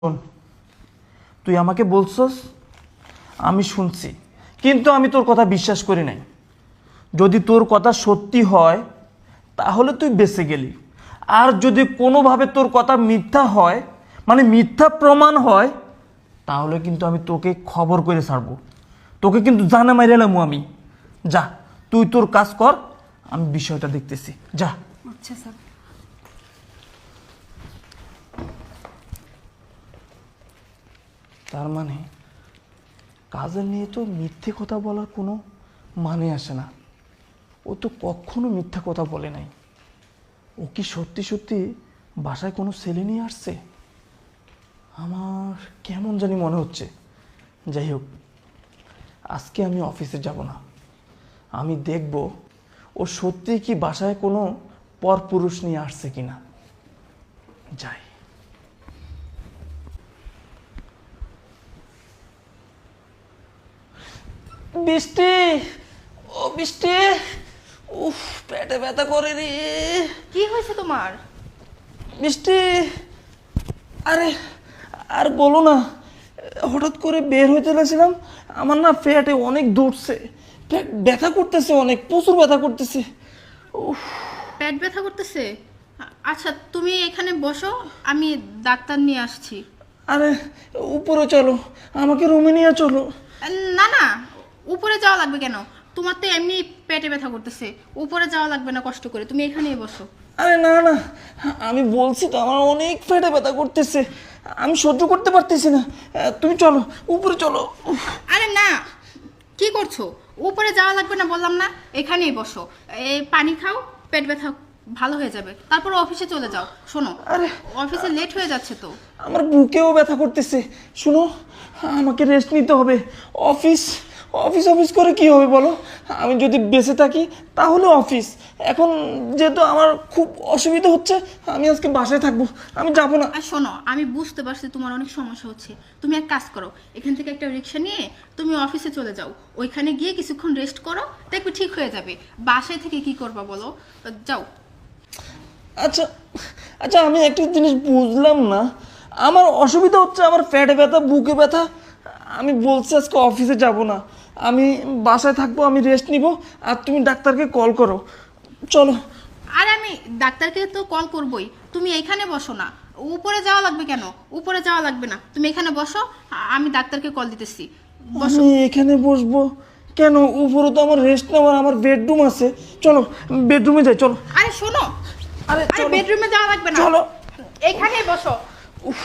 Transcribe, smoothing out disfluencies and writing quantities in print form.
শোন, তুই আমাকে বলছস, আমি শুনছি, কিন্তু আমি তোর কথা বিশ্বাস করি নাই। যদি তোর কথা সত্যি হয় তাহলে তুই বেঁচে গেলি, আর যদি কোনোভাবে তোর কথা মিথ্যা হয়, মানে মিথ্যা প্রমাণ হয়, তাহলে কিন্তু আমি তোকে খবর করে ছাড়বো, তোকে কিন্তু জানা মাইরালাম আমি। যা, তুই তোর কাজ কর, আমি বিষয়টা দেখতেছি। যা। আচ্ছা স্যার। তার মানে কাজের নিয়ে তো মিথ্যে কথা বলার কোনো মানে আসে না। ও তো কখনো মিথ্যা কথা বলে নাই। ও কি সত্যি সত্যি বাসায় কোনো ছেলে নিয়ে আসছে? আমার কেমন জানি মনে হচ্ছে। যাই হোক, আজকে আমি অফিসে যাব না। আমি দেখব ও সত্যি কি বাসায় কোনো পরপুরুষ নিয়ে আসছে কিনা। যাই। বৃষ্টি, ও বৃষ্টি, উফ, পেটে ব্যথা করে রে। কি হয়েছে তোমার? বৃষ্টি, আরে আর বলো না, হঠাৎ করে বের হইতে লাগছিলাম, আমার না পেটে অনেক দুধছে, পেট ব্যথা করতেছে, অনেক প্রচুর ব্যথা করতেছে। উফ, পেট ব্যথা করতেছে? আচ্ছা তুমি এখানে বসো, আমি ডাক্তার নিয়ে আসছি। আরে উপরে চলো, আমাকে রুমে নিয়ে চলো। না না, উপরে যাওয়া লাগবে কেন? তোমার তো এমনি পেটে ব্যথা করতেছে, উপরে যাওয়া লাগবে না কষ্ট করে, তুমি এখানেই বসো। আরে না না, আমি বলছি তো আমার অনেক পেটে ব্যথা করতেছে, আমি সহ্য করতে পারতেছি না। তুমি চলো, উপরে চলো। উফ, আরে না, কি করছো? উপরে যাওয়া লাগবে না বললাম না, এখানেই বসো। এই পানি খাও, পেট ব্যথা ভালো হয়ে যাবে, তারপর অফিসে চলে যাও। শোনো, আরে অফিসে লেট হয়ে যাচ্ছে তো। আমার বুকেও ব্যথা করতেছে। শুনো, আমাকে রেস্ট নিতে হবে। অফিস অফিস অফিস করে কি হবে বলো? আমি যদি বেঁচে থাকি তাহলে অফিস। এখন যেহেতু আমার খুব অসুবিধা হচ্ছে, আমি আজকে বাসায় থাকবো, আমি যাব না। আর শোনো, আমি বুঝতে পারছি তোমার অনেক সমস্যা হচ্ছে। তুমি এক কাজ করো, এখান থেকে একটা রিক্সা নিয়ে তুমি অফিসে চলে যাও, ওইখানে গিয়ে কিছুক্ষণ রেস্ট করো, দেখবে ঠিক হয়ে যাবে। বাসায় থেকে কি করবা বলো? যাও। আচ্ছা আচ্ছা, আমি একটা জিনিস বুঝলাম না, আমার অসুবিধা হচ্ছে, আমার পেটে ব্যথা, বুকে ব্যথা, আমি বলছি আজকে অফিসে যাব না, আমি বাসায় থাকবো, আমি রেস্ট নিব, আর তুমি ডাক্তারকে কল করো। চলো। আর আমি ডাক্তারকে তো কল করবই, তুমি এখানে বসো না। উপরে যাওয়া লাগবে কেন? উপরে যাওয়া লাগবে না, তুমি এখানে বসো, আমি ডাক্তারকে কল দিতেছি। বসো। আমি এখানে বসবো কেন? উপরে তো আমার রেস্ট নেওয়ার আমার বেডরুম আছে। চলো বেডরুমে যাই, চলো। আরে শোনো, আরে আরে চলো। বেডরুমে যাওয়া লাগবে না, চলো। এখানেই বসো। উফ,